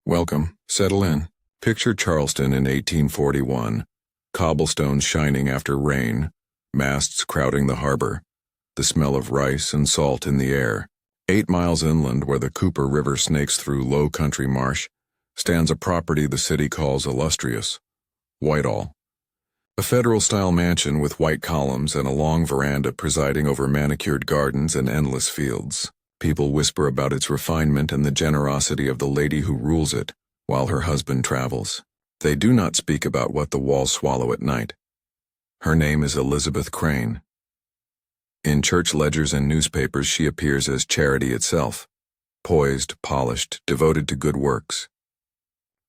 Welcome, settle in. Picture Charleston in 1841. Cobblestones shining after rain, masts crowding the harbor, the smell of rice and salt in the air. 8 miles inland, where the Cooper River snakes through low country marsh, stands a property the city calls illustrious, Whiteall. A federal-style mansion with white columns and a long veranda presiding over manicured gardens and endless fields. People whisper about its refinement and the generosity of the lady who rules it, while her husband travels. They do not speak about what the walls swallow at night. Her name is Elizabeth Crane. In church ledgers and newspapers she appears as charity itself, poised, polished, devoted to good works.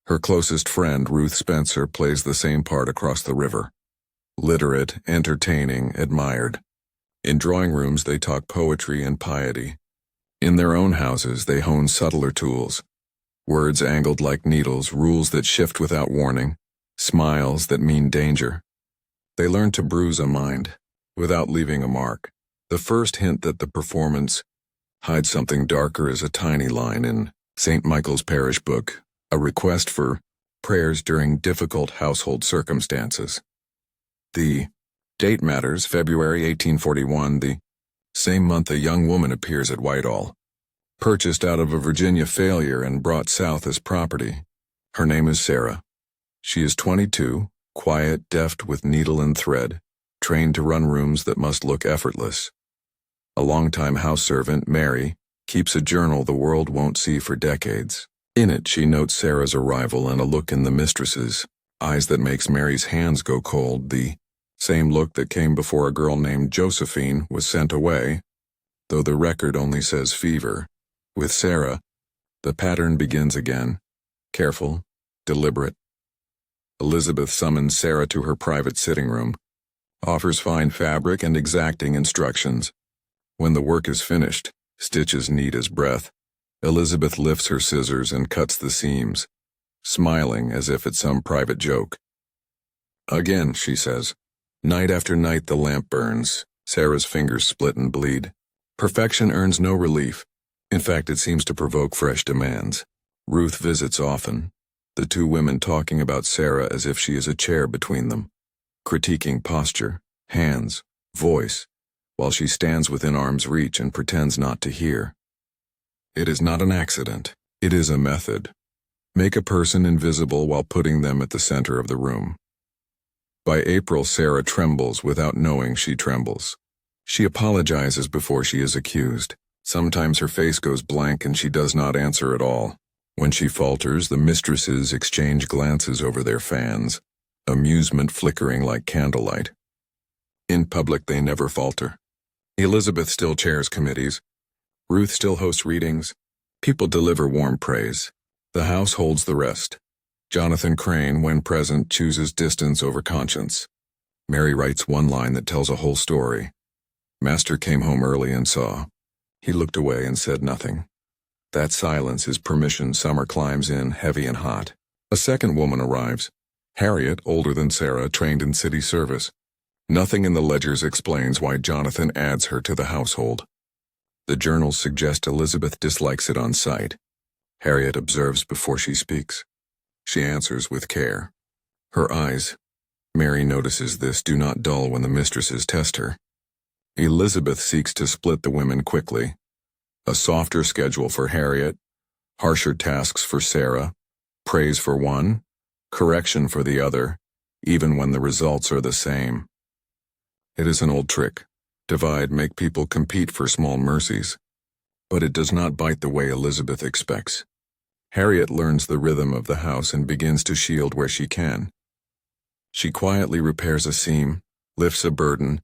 Her closest friend, Ruth Spencer, plays the same part across the river. Literate, entertaining, admired. In drawing rooms they talk poetry and piety. In their own houses they hone subtler tools. Words angled like needles, rules that shift without warning, smiles that mean danger. They learn to bruise a mind, without leaving a mark. The first hint that the performance hides something darker is a tiny line in St. Michael's Parish book, a request for prayers during difficult household circumstances. The date matters, February 1841, the same month a young woman appears at Whiteall, purchased out of a Virginia failure and brought south as property. Her name is Sarah. She is 22, quiet, deft with needle and thread, trained to run rooms that must look effortless. A longtime house servant, Mary, keeps a journal the world won't see for decades. In it she notes Sarah's arrival and a look in the mistresses, eyes that makes Mary's hands go cold, the same look that came before a girl named Josephine was sent away, though the record only says fever. With Sarah, the pattern begins again, careful, deliberate. Elizabeth summons Sarah to her private sitting room, offers fine fabric and exacting instructions. When the work is finished, stitches neat as breath, Elizabeth lifts her scissors and cuts the seams, smiling as if it's some private joke. Again, she says. Night after night the lamp burns, Sarah's fingers split and bleed. Perfection earns no relief. In fact, it seems to provoke fresh demands. Ruth visits often, the two women talking about Sarah as if she is a chair between them, critiquing posture, hands, voice, while she stands within arm's reach and pretends not to hear. It is not an accident. It is a method. Make a person invisible while putting them at the center of the room. By April, Sarah trembles without knowing she trembles. She apologizes before she is accused. Sometimes her face goes blank and she does not answer at all. When she falters, the mistresses exchange glances over their fans, amusement flickering like candlelight. In public, they never falter. Elizabeth still chairs committees. Ruth still hosts readings. People deliver warm praise. The house holds the rest. Jonathan Crane, when present, chooses distance over conscience. Mary writes one line that tells a whole story. Master came home early and saw. He looked away and said nothing. That silence is permission summer climbs in, heavy and hot. A second woman arrives. Harriet, older than Sarah, trained in city service. Nothing in the ledgers explains why Jonathan adds her to the household. The journals suggest Elizabeth dislikes it on sight. Harriet observes before she speaks. She answers with care. Her eyes, Mary notices this, do not dull when the mistresses test her. Elizabeth seeks to split the women quickly. A softer schedule for Harriet, harsher tasks for Sarah, praise for one, correction for the other, even when the results are the same. It is an old trick. Divide, make people compete for small mercies. But it does not bite the way Elizabeth expects. Harriet learns the rhythm of the house and begins to shield where she can. She quietly repairs a seam, lifts a burden,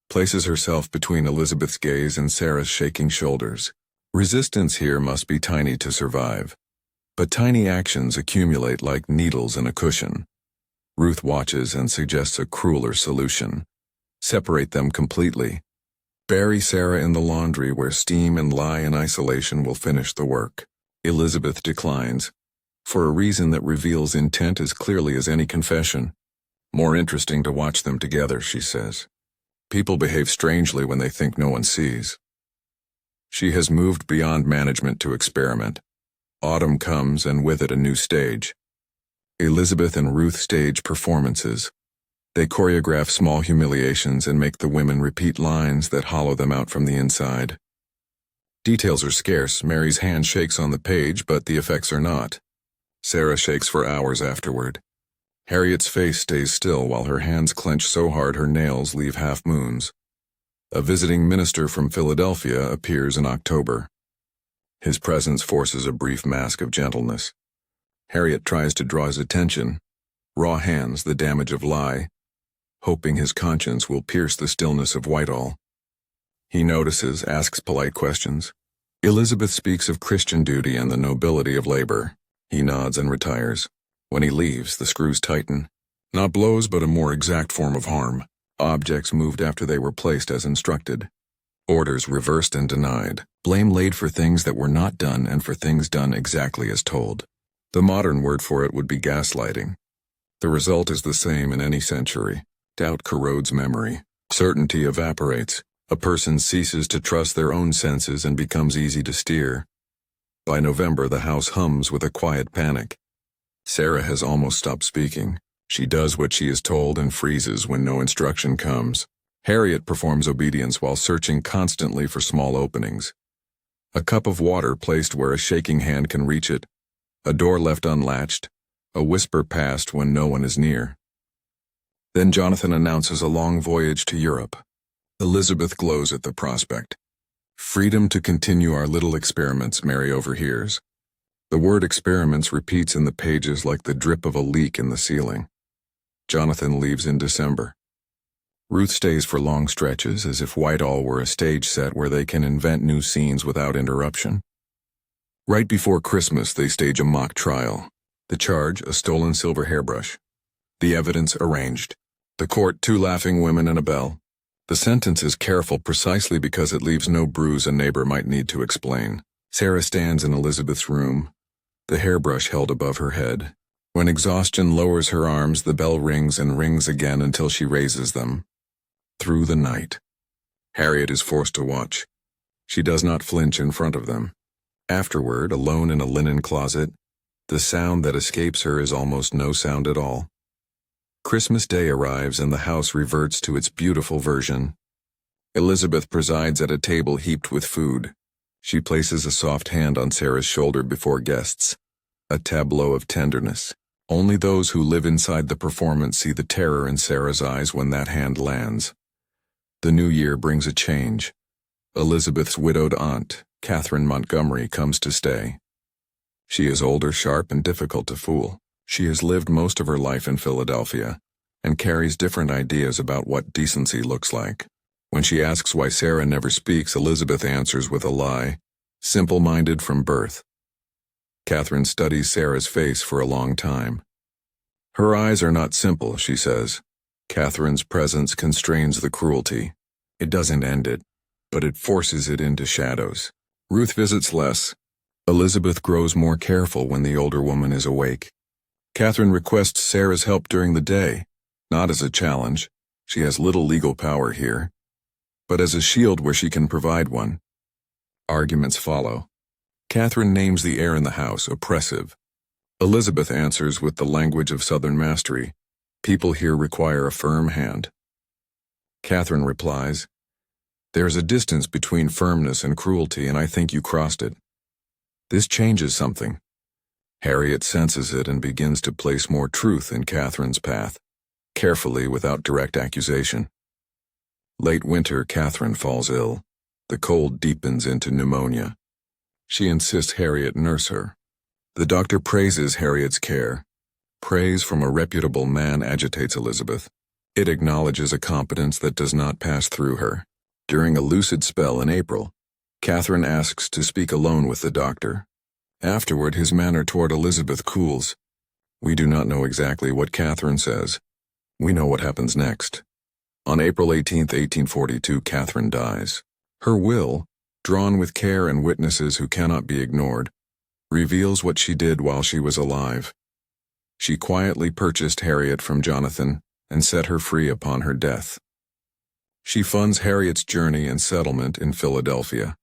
places herself between Elizabeth's gaze and Sarah's shaking shoulders. Resistance here must be tiny to survive. But tiny actions accumulate like needles in a cushion. Ruth watches and suggests a crueler solution. Separate them completely. Bury Sarah in the laundry where steam and lie in isolation will finish the work. Elizabeth declines, for a reason that reveals intent as clearly as any confession. More interesting to watch them together, she says. People behave strangely when they think no one sees. She has moved beyond management to experiment. Autumn comes, and with it a new stage. Elizabeth and Ruth stage performances. They choreograph small humiliations and make the women repeat lines that hollow them out from the inside. Details are scarce. Mary's hand shakes on the page, but the effects are not. Sarah shakes for hours afterward. Harriet's face stays still while her hands clench so hard her nails leave half-moons. A visiting minister from Philadelphia appears in October. His presence forces a brief mask of gentleness. Harriet tries to draw his attention. Raw hands, the damage of lie, hoping his conscience will pierce the stillness of Whiteall. He notices, asks polite questions. Elizabeth speaks of Christian duty and the nobility of labor. He nods and retires. When he leaves, the screws tighten. Not blows, but a more exact form of harm. Objects moved after they were placed as instructed. Orders reversed and denied. Blame laid for things that were not done and for things done exactly as told. The modern word for it would be gaslighting. The result is the same in any century. Doubt corrodes memory. Certainty evaporates. A person ceases to trust their own senses and becomes easy to steer. By November, the house hums with a quiet panic. Sarah has almost stopped speaking. She does what she is told and freezes when no instruction comes. Harriet performs obedience while searching constantly for small openings. A cup of water placed where a shaking hand can reach it. A door left unlatched. A whisper passed when no one is near. Then Jonathan announces a long voyage to Europe. Elizabeth glows at the prospect. Freedom to continue our little experiments, Mary overhears. The word experiments repeats in the pages like the drip of a leak in the ceiling. Jonathan leaves in December. Ruth stays for long stretches, as if Whiteall were a stage set where they can invent new scenes without interruption. Right before Christmas, they stage a mock trial. The charge, a stolen silver hairbrush. The evidence arranged. The court, 2 laughing women and a bell. The sentence is careful precisely because it leaves no bruise a neighbor might need to explain. Sarah stands in Elizabeth's room, the hairbrush held above her head. When exhaustion lowers her arms, the bell rings and rings again until she raises them. Through the night. Harriet is forced to watch. She does not flinch in front of them. Afterward, alone in a linen closet, the sound that escapes her is almost no sound at all. Christmas Day arrives and the house reverts to its beautiful version. Elizabeth presides at a table heaped with food. She places a soft hand on Sarah's shoulder before guests. A tableau of tenderness. Only those who live inside the performance see the terror in Sarah's eyes when that hand lands. The new year brings a change. Elizabeth's widowed aunt, Catherine Montgomery, comes to stay. She is older, sharp, and difficult to fool. She has lived most of her life in Philadelphia and carries different ideas about what decency looks like. When she asks why Sarah never speaks, Elizabeth answers with a lie, simple-minded from birth. Catherine studies Sarah's face for a long time. Her eyes are not simple, she says. Catherine's presence constrains the cruelty. It doesn't end it, but it forces it into shadows. Ruth visits less. Elizabeth grows more careful when the older woman is awake. Catherine requests Sarah's help during the day, not as a challenge. She has little legal power here, but as a shield where she can provide one. Arguments follow. Catherine names the air in the house oppressive. Elizabeth answers with the language of Southern mastery. People here require a firm hand. Catherine replies, "There's a distance between firmness and cruelty, and I think you crossed it. This changes something." Harriet senses it and begins to place more truth in Catherine's path, carefully without direct accusation. Late winter, Catherine falls ill. The cold deepens into pneumonia. She insists Harriet nurse her. The doctor praises Harriet's care. Praise from a reputable man agitates Elizabeth. It acknowledges a competence that does not pass through her. During a lucid spell in April, Catherine asks to speak alone with the doctor. Afterward, his manner toward Elizabeth cools. We do not know exactly what Catherine says. We know what happens next. On April 18, 1842, Catherine dies. Her will, drawn with care and witnesses who cannot be ignored, reveals what she did while she was alive. She quietly purchased Harriet from Jonathan and set her free upon her death. She funds Harriet's journey and settlement in Philadelphia.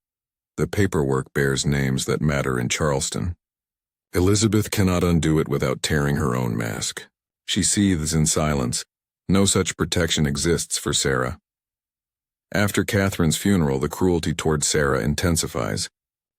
The paperwork bears names that matter in Charleston. Elizabeth cannot undo it without tearing her own mask. She seethes in silence. No such protection exists for Sarah. After Catherine's funeral, the cruelty toward Sarah intensifies.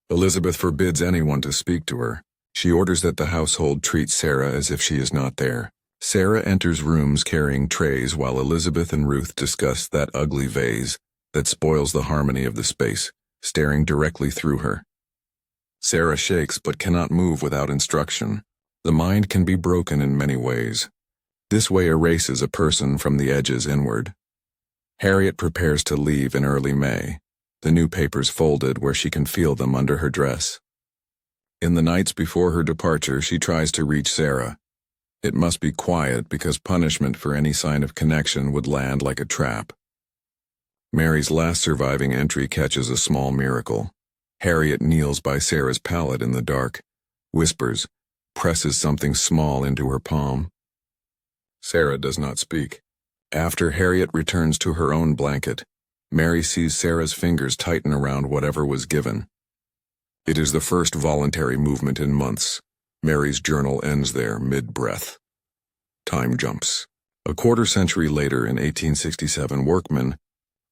Elizabeth forbids anyone to speak to her. She orders that the household treat Sarah as if she is not there. Sarah enters rooms carrying trays while Elizabeth and Ruth discuss that ugly vase that spoils the harmony of the space, staring directly through her. Sarah shakes but cannot move without instruction. The mind can be broken in many ways. This way erases a person from the edges inward. Harriet prepares to leave in early May, the new papers folded where she can feel them under her dress. In the nights before her departure, she tries to reach Sarah. It must be quiet because punishment for any sign of connection would land like a trap. Mary's last surviving entry catches a small miracle. Harriet kneels by Sarah's pallet in the dark, whispers, presses something small into her palm. Sarah does not speak. After Harriet returns to her own blanket, Mary sees Sarah's fingers tighten around whatever was given. It is the first voluntary movement in months. Mary's journal ends there, mid-breath. Time jumps. A quarter century later, in 1867, workmen,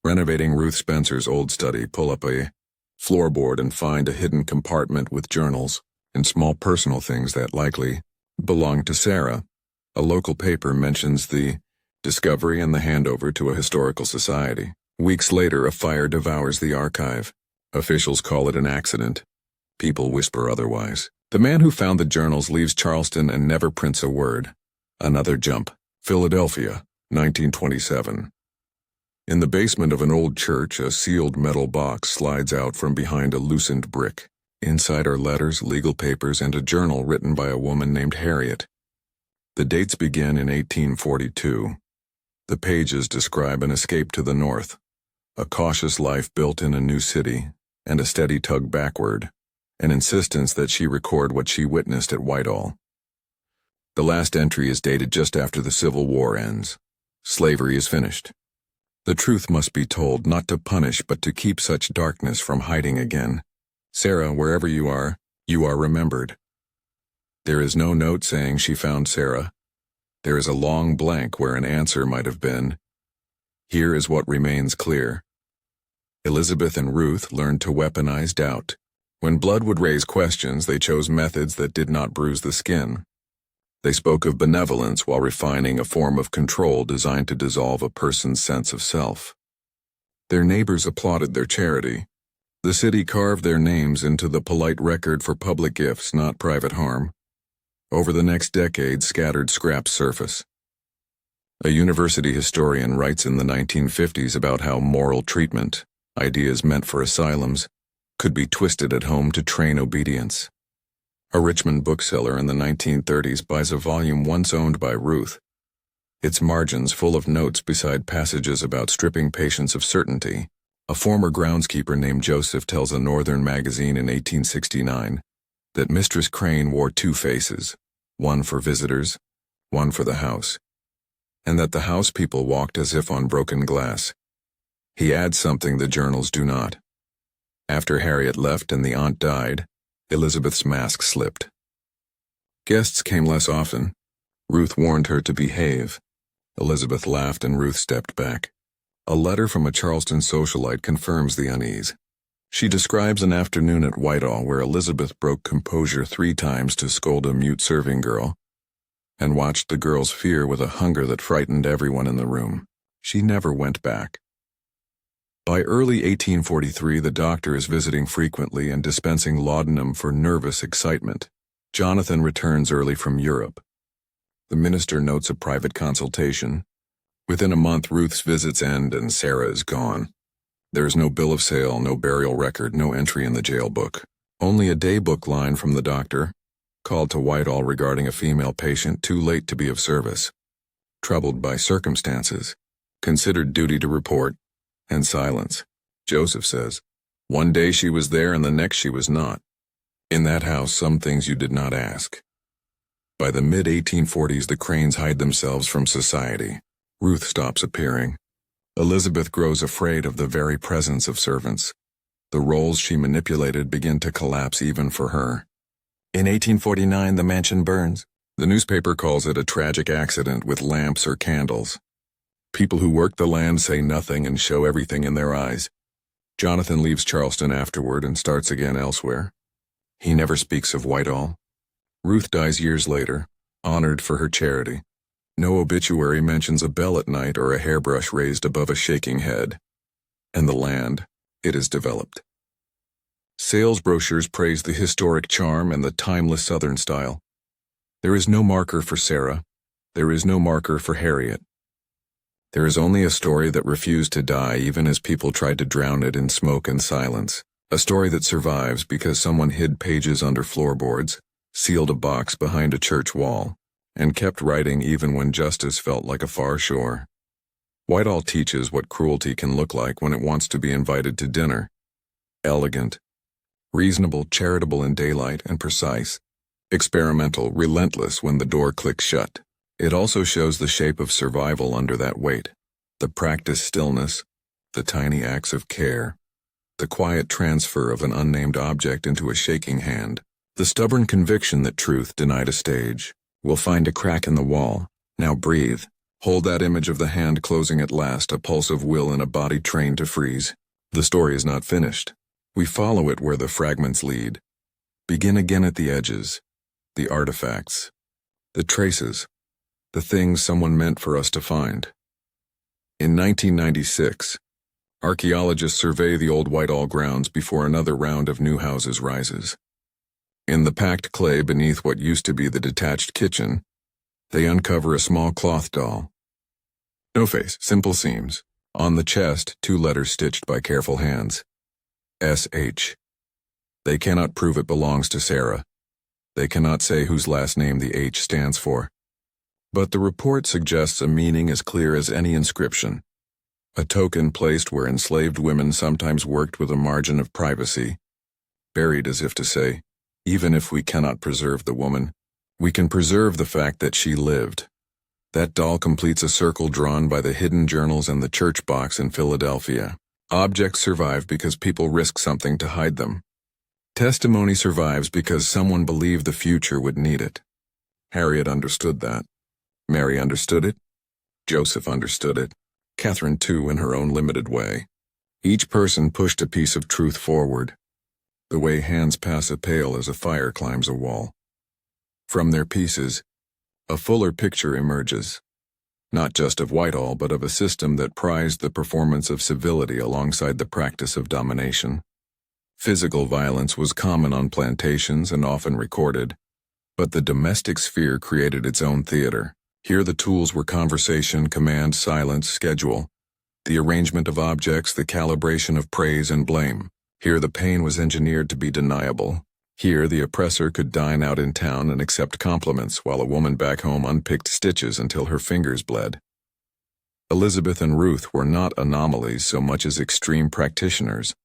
renovating Ruth Spencer's old study, pull up a floorboard and find a hidden compartment with journals and small personal things that likely belonged to Sarah. A local paper mentions the discovery and the handover to a historical society. Weeks later, a fire devours the archive. Officials call it an accident. People whisper otherwise. The man who found the journals leaves Charleston and never prints a word. Another jump. Philadelphia, 1927. In the basement of an old church, a sealed metal box slides out from behind a loosened brick. Inside are letters, legal papers, and a journal written by a woman named Harriet. The dates begin in 1842. The pages describe an escape to the north, a cautious life built in a new city, and a steady tug backward, an insistence that she record what she witnessed at Whiteall. The last entry is dated just after the Civil War ends. Slavery is finished. The truth must be told, not to punish but to keep such darkness from hiding again. Sarah, wherever you are remembered. There is no note saying she found Sarah. There is a long blank where an answer might have been. Here is what remains clear. Elizabeth and Ruth learned to weaponize doubt. When blood would raise questions, they chose methods that did not bruise the skin. They spoke of benevolence while refining a form of control designed to dissolve a person's sense of self. Their neighbors applauded their charity. The city carved their names into the polite record for public gifts, not private harm. Over the next decade, scattered scraps surface. A university historian writes in the 1950s about how moral treatment, ideas meant for asylums, could be twisted at home to train obedience. A Richmond bookseller in the 1930s buys a volume once owned by Ruth, its margins full of notes beside passages about stripping patients of certainty. A former groundskeeper named Joseph tells a Northern magazine in 1869 that Mistress Crane wore two faces, one for visitors, one for the house, and that the house people walked as if on broken glass. He adds something the journals do not. After Harriet left and the aunt died, Elizabeth's mask slipped. Guests came less often. Ruth warned her to behave. Elizabeth laughed and Ruth stepped back. A letter from a Charleston socialite confirms the unease. She describes an afternoon at Whiteall where Elizabeth broke composure 3 times to scold a mute serving girl, and watched the girl's fear with a hunger that frightened everyone in the room. She never went back. By early 1843, the doctor is visiting frequently and dispensing laudanum for nervous excitement. Jonathan returns early from Europe. The minister notes a private consultation. Within a month, Ruth's visits end and Sarah is gone. There is no bill of sale, no burial record, no entry in the jail book. Only a daybook line from the doctor, called to Whiteall regarding a female patient too late to be of service. Troubled by circumstances, considered duty to report, and silence. Joseph says, one day she was there and the next she was not. In that house, some things you did not ask. By the mid-1840s, the Cranes hide themselves from society. Ruth stops appearing. Elizabeth grows afraid of the very presence of servants. The roles she manipulated begin to collapse even for her. In 1849, the mansion burns. The newspaper calls it a tragic accident with lamps or candles. People who work the land say nothing and show everything in their eyes. Jonathan leaves Charleston afterward and starts again elsewhere. He never speaks of Whiteall. Ruth dies years later, honored for her charity. No obituary mentions a bell at night or a hairbrush raised above a shaking head. And the land, it is developed. Sales brochures praise the historic charm and the timeless Southern style. There is no marker for Sarah. There is no marker for Harriet. There is only a story that refused to die even as people tried to drown it in smoke and silence. A story that survives because someone hid pages under floorboards, sealed a box behind a church wall, and kept writing even when justice felt like a far shore. Whiteall teaches what cruelty can look like when it wants to be invited to dinner. Elegant, reasonable, charitable in daylight, and precise. Experimental, relentless when the door clicks shut. It also shows the shape of survival under that weight. The practiced stillness, the tiny acts of care, the quiet transfer of an unnamed object into a shaking hand, the stubborn conviction that truth, denied a stage, will find a crack in the wall. Now breathe. Hold that image of the hand closing at last, a pulse of will in a body trained to freeze. The story is not finished. We follow it where the fragments lead. Begin again at the edges, the artifacts, the traces, the things someone meant for us to find. In 1996, archaeologists survey the old Whiteall grounds before another round of new houses rises. In the packed clay beneath what used to be the detached kitchen, they uncover a small cloth doll. No face, simple seams. On the chest, 2 letters stitched by careful hands. S.H. They cannot prove it belongs to Sarah. They cannot say whose last name the H stands for. But the report suggests a meaning as clear as any inscription. A token placed where enslaved women sometimes worked with a margin of privacy, buried as if to say, even if we cannot preserve the woman, we can preserve the fact that she lived. That doll completes a circle drawn by the hidden journals and the church box in Philadelphia. Objects survive because people risk something to hide them. Testimony survives because someone believed the future would need it. Harriet understood that. Mary understood it. Joseph understood it. Catherine, too, in her own limited way. Each person pushed a piece of truth forward, the way hands pass a pail as a fire climbs a wall. From their pieces, a fuller picture emerges, not just of Whiteall, but of a system that prized the performance of civility alongside the practice of domination. Physical violence was common on plantations and often recorded, but the domestic sphere created its own theater. Here the tools were conversation, command, silence, schedule, the arrangement of objects, the calibration of praise and blame. Here the pain was engineered to be deniable. Here the oppressor could dine out in town and accept compliments while a woman back home unpicked stitches until her fingers bled. Elizabeth and Ruth were not anomalies so much as extreme practitioners.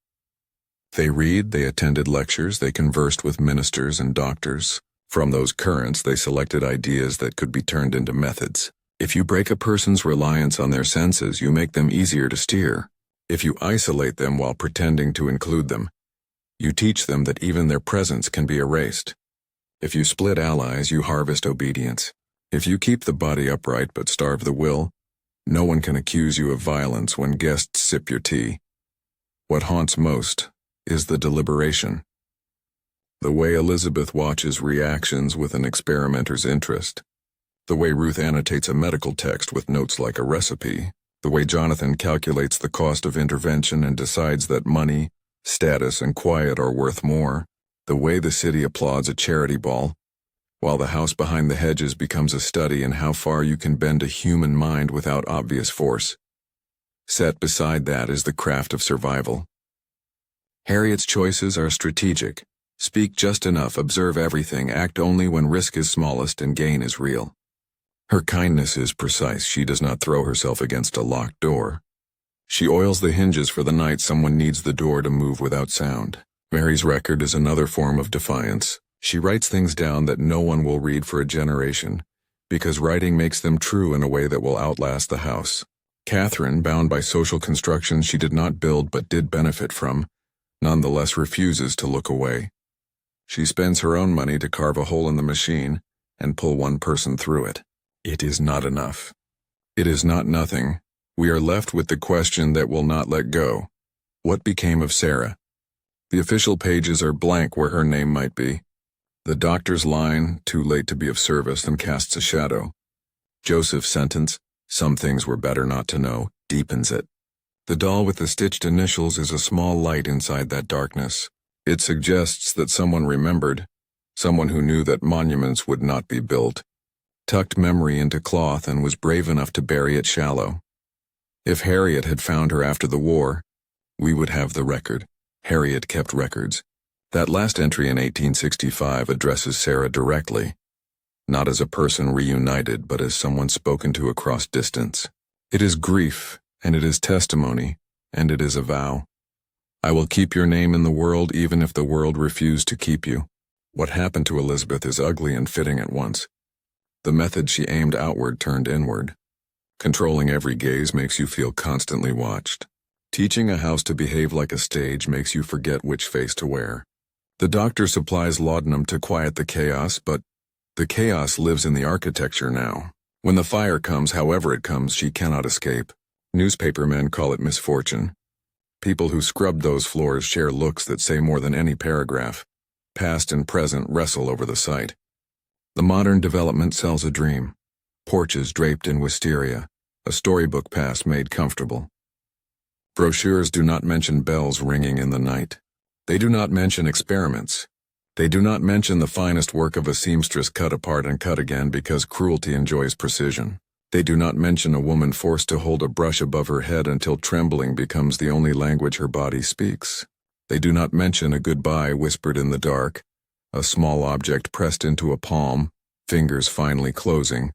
They read, they attended lectures, they conversed with ministers and doctors. From those currents, they selected ideas that could be turned into methods. If you break a person's reliance on their senses, you make them easier to steer. If you isolate them while pretending to include them, you teach them that even their presence can be erased. If you split allies, you harvest obedience. If you keep the body upright but starve the will, no one can accuse you of violence when guests sip your tea. What haunts most is the deliberation. The way Elizabeth watches reactions with an experimenter's interest. The way Ruth annotates a medical text with notes like a recipe. The way Jonathan calculates the cost of intervention and decides that money, status, and quiet are worth more. The way the city applauds a charity ball, while the house behind the hedges becomes a study in how far you can bend a human mind without obvious force. Set beside that is the craft of survival. Harriet's choices are strategic. Speak just enough, observe everything, act only when risk is smallest and gain is real. Her kindness is precise. She does not throw herself against a locked door. She oils the hinges for the night someone needs the door to move without sound. Mary's record is another form of defiance. She writes things down that no one will read for a generation, because writing makes them true in a way that will outlast the house. Catherine, bound by social constructions she did not build but did benefit from, nonetheless refuses to look away. She spends her own money to carve a hole in the machine and pull one person through it. It is not enough. It is not nothing. We are left with the question that will not let go. What became of Sarah? The official pages are blank where her name might be. The doctor's line, too late to be of service, and casts a shadow. Joseph's sentence, some things were better not to know, deepens it. The doll with the stitched initials is a small light inside that darkness. It suggests that someone remembered, someone who knew that monuments would not be built, tucked memory into cloth and was brave enough to bury it shallow. If Harriet had found her after the war, we would have the record. Harriet kept records. That last entry in 1865 addresses Sarah directly, not as a person reunited, but as someone spoken to across distance. It is grief, and it is testimony, and it is a vow. I will keep your name in the world even if the world refuse to keep you. What happened to Elizabeth is ugly and fitting at once. The method she aimed outward turned inward. Controlling every gaze makes you feel constantly watched. Teaching a house to behave like a stage makes you forget which face to wear. The doctor supplies laudanum to quiet the chaos, but the chaos lives in the architecture now. When the fire comes, however it comes, she cannot escape. Newspapermen call it misfortune. People who scrubbed those floors share looks that say more than any paragraph. Past and present wrestle over the site. The modern development sells a dream. Porches draped in wisteria, a storybook past made comfortable. Brochures do not mention bells ringing in the night. They do not mention experiments. They do not mention the finest work of a seamstress cut apart and cut again because cruelty enjoys precision. They do not mention a woman forced to hold a brush above her head until trembling becomes the only language her body speaks. They do not mention a goodbye whispered in the dark, a small object pressed into a palm, fingers finally closing.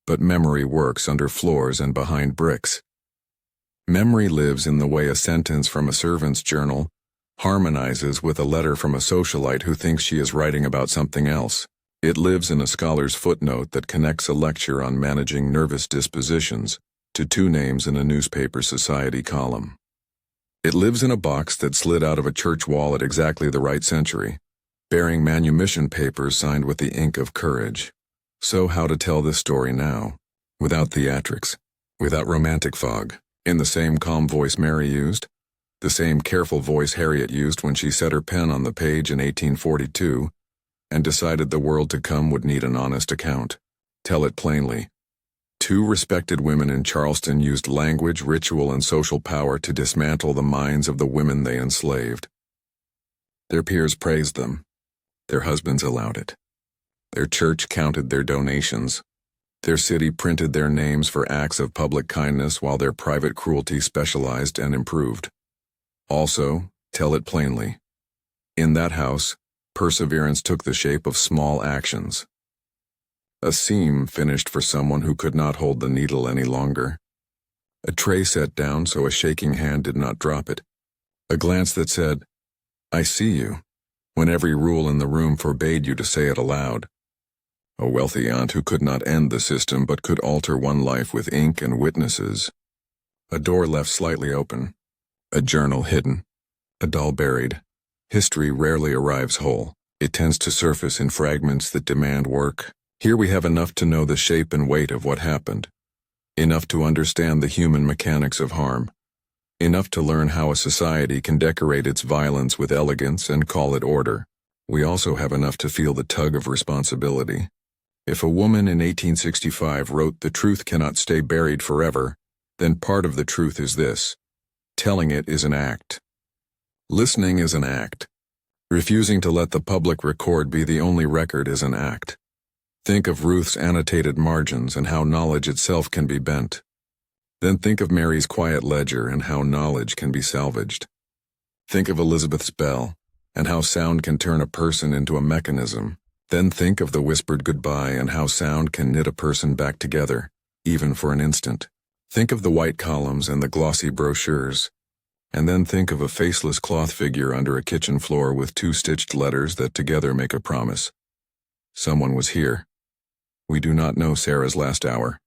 But memory works under floors and behind bricks. Memory lives in the way a sentence from a servant's journal harmonizes with a letter from a socialite who thinks she is writing about something else. It lives in a scholar's footnote that connects a lecture on managing nervous dispositions to two names in a newspaper society column. It lives in a box that slid out of a church wall at exactly the right century, bearing manumission papers signed with the ink of courage. So how to tell this story now? Without theatrics, without romantic fog, in the same calm voice Mary used, the same careful voice Harriet used when she set her pen on the page in 1842 and decided the world to come would need an honest account. Tell it plainly. Two respected women in Charleston used language, ritual, and social power to dismantle the minds of the women they enslaved. Their peers praised them. Their husbands allowed it. Their church counted their donations. Their city printed their names for acts of public kindness while their private cruelty specialized and improved. Also, tell it plainly. In that house, perseverance took the shape of small actions. A seam finished for someone who could not hold the needle any longer. A tray set down so a shaking hand did not drop it. A glance that said, "I see you," when every rule in the room forbade you to say it aloud. A wealthy aunt who could not end the system but could alter one life with ink and witnesses. A door left slightly open. A journal hidden. A doll buried. History rarely arrives whole. It tends to surface in fragments that demand work. Here we have enough to know the shape and weight of what happened. Enough to understand the human mechanics of harm. Enough to learn how a society can decorate its violence with elegance and call it order. We also have enough to feel the tug of responsibility. If a woman in 1865 wrote, "The truth cannot stay buried forever," then part of the truth is this. Telling it is an act. Listening is an act. Refusing to let the public record be the only record is an act. Think of Ruth's annotated margins and how knowledge itself can be bent. Then think of Mary's quiet ledger and how knowledge can be salvaged. Think of Elizabeth's bell and how sound can turn a person into a mechanism. Then think of the whispered goodbye and how sound can knit a person back together, even for an instant. Think of the white columns and the glossy brochures. And then think of a faceless cloth figure under a kitchen floor with two stitched letters that together make a promise. Someone was here. We do not know Sarah's last hour.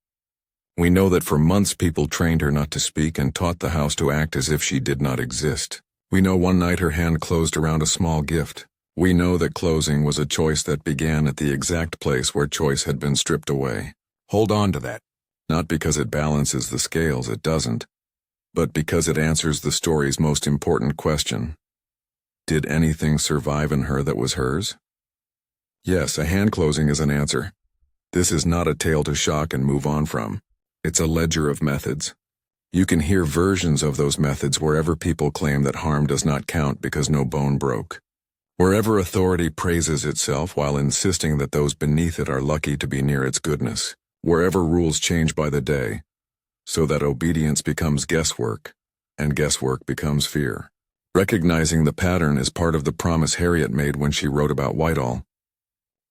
We know that for months people trained her not to speak and taught the house to act as if she did not exist. We know one night her hand closed around a small gift. We know that closing was a choice that began at the exact place where choice had been stripped away. Hold on to that. Not because it balances the scales, it doesn't, but because it answers the story's most important question. Did anything survive in her that was hers? Yes, a hand closing is an answer. This is not a tale to shock and move on from. It's a ledger of methods. You can hear versions of those methods wherever people claim that harm does not count because no bone broke. Wherever authority praises itself while insisting that those beneath it are lucky to be near its goodness. Wherever rules change by the day, so that obedience becomes guesswork, and guesswork becomes fear. Recognizing the pattern is part of the promise Harriet made when she wrote about Whiteall.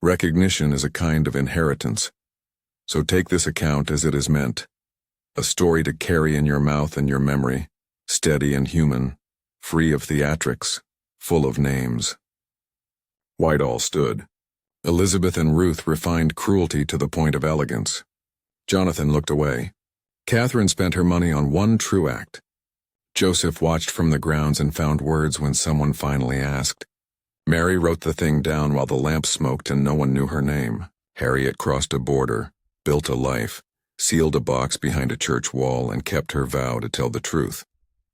Recognition is a kind of inheritance. So take this account as it is meant. A story to carry in your mouth and your memory, steady and human, free of theatrics, full of names. Whiteall stood. Elizabeth and Ruth refined cruelty to the point of elegance. Jonathan looked away. Catherine spent her money on one true act. Joseph watched from the grounds and found words when someone finally asked. Mary wrote the thing down while the lamp smoked and no one knew her name. Harriet crossed a border, built a life, sealed a box behind a church wall and kept her vow to tell the truth.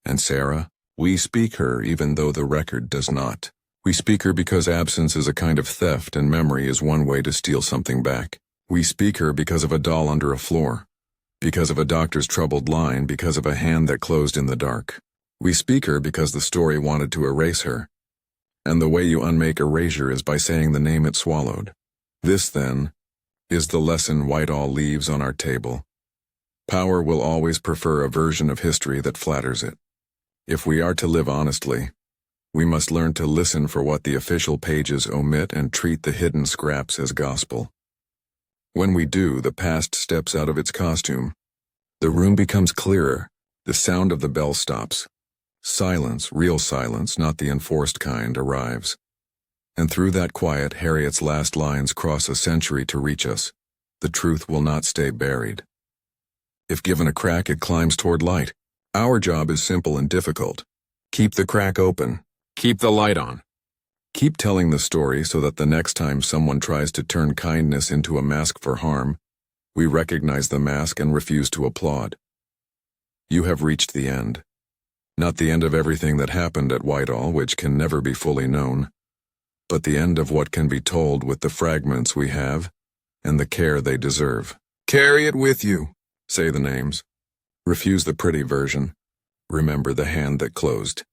And Sarah, we speak her even though the record does not. We speak her because absence is a kind of theft and memory is one way to steal something back. We speak her because of a doll under a floor, because of a doctor's troubled line, because of a hand that closed in the dark. We speak her because the story wanted to erase her. And the way you unmake erasure is by saying the name it swallowed. This, then, is the lesson Whiteall leaves on our table. Power will always prefer a version of history that flatters it. If we are to live honestly, we must learn to listen for what the official pages omit and treat the hidden scraps as gospel. When we do, the past steps out of its costume. The room becomes clearer. The sound of the bell stops. Silence, real silence, not the enforced kind, arrives. And through that quiet, Harriet's last lines cross a century to reach us. The truth will not stay buried. If given a crack, it climbs toward light. Our job is simple and difficult. Keep the crack open. Keep the light on. Keep telling the story so that the next time someone tries to turn kindness into a mask for harm, we recognize the mask and refuse to applaud. You have reached the end. Not the end of everything that happened at Whiteall, which can never be fully known, but the end of what can be told with the fragments we have and the care they deserve. Carry it with you, say the names. Refuse the pretty version. Remember the hand that closed.